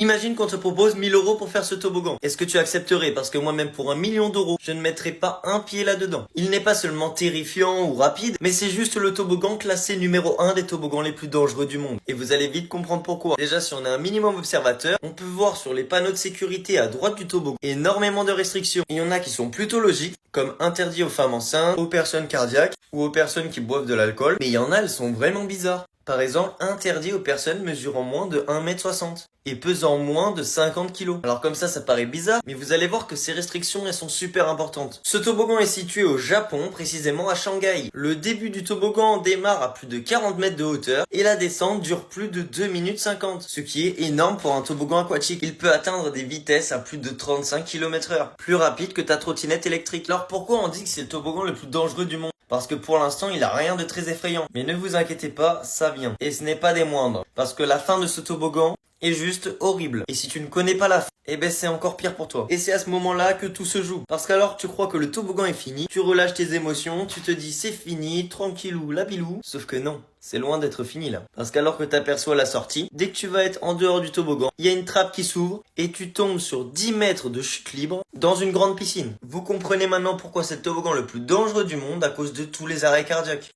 Imagine qu'on te propose 1 000 € pour faire ce toboggan. Est-ce que tu accepterais? Parce que moi-même pour 1 million d'euros, je ne mettrais pas un pied là-dedans. Il n'est pas seulement terrifiant ou rapide, mais c'est juste le toboggan classé numéro 1 des toboggans les plus dangereux du monde. Et vous allez vite comprendre pourquoi. Déjà, si on est un minimum observateur, on peut voir sur les panneaux de sécurité à droite du toboggan énormément de restrictions. Il y en a qui sont plutôt logiques, comme interdit aux femmes enceintes, aux personnes cardiaques ou aux personnes qui boivent de l'alcool. Mais il y en a, elles sont vraiment bizarres. Par exemple, interdit aux personnes mesurant moins de 1,60 m et pesant moins de 50 kg. Alors comme ça paraît bizarre, mais vous allez voir que ces restrictions, elles sont super importantes. Ce toboggan est situé au Japon, précisément à Shanghai. Le début du toboggan démarre à plus de 40 mètres de hauteur et la descente dure plus de 2 minutes 50, ce qui est énorme pour un toboggan aquatique. Il peut atteindre des vitesses à plus de 35 km/h, plus rapide que ta trottinette électrique. Alors pourquoi on dit que c'est le toboggan le plus dangereux du monde? Parce que pour l'instant, il a rien de très effrayant. Mais ne vous inquiétez pas, ça vient. Et ce n'est pas des moindres. Parce que la fin de ce toboggan est juste horrible. Et si tu ne connais pas la fin, eh ben c'est encore pire pour toi. Et c'est à ce moment-là que tout se joue. Parce qu'alors tu crois que le toboggan est fini, tu relâches tes émotions, tu te dis c'est fini, tranquillou, la bilou. Sauf que non. C'est loin d'être fini là. Parce qu'alors que tu aperçois la sortie, dès que tu vas être en dehors du toboggan, il y a une trappe qui s'ouvre et tu tombes sur 10 mètres de chute libre dans une grande piscine. Vous comprenez maintenant pourquoi c'est le toboggan le plus dangereux du monde à cause de tous les arrêts cardiaques.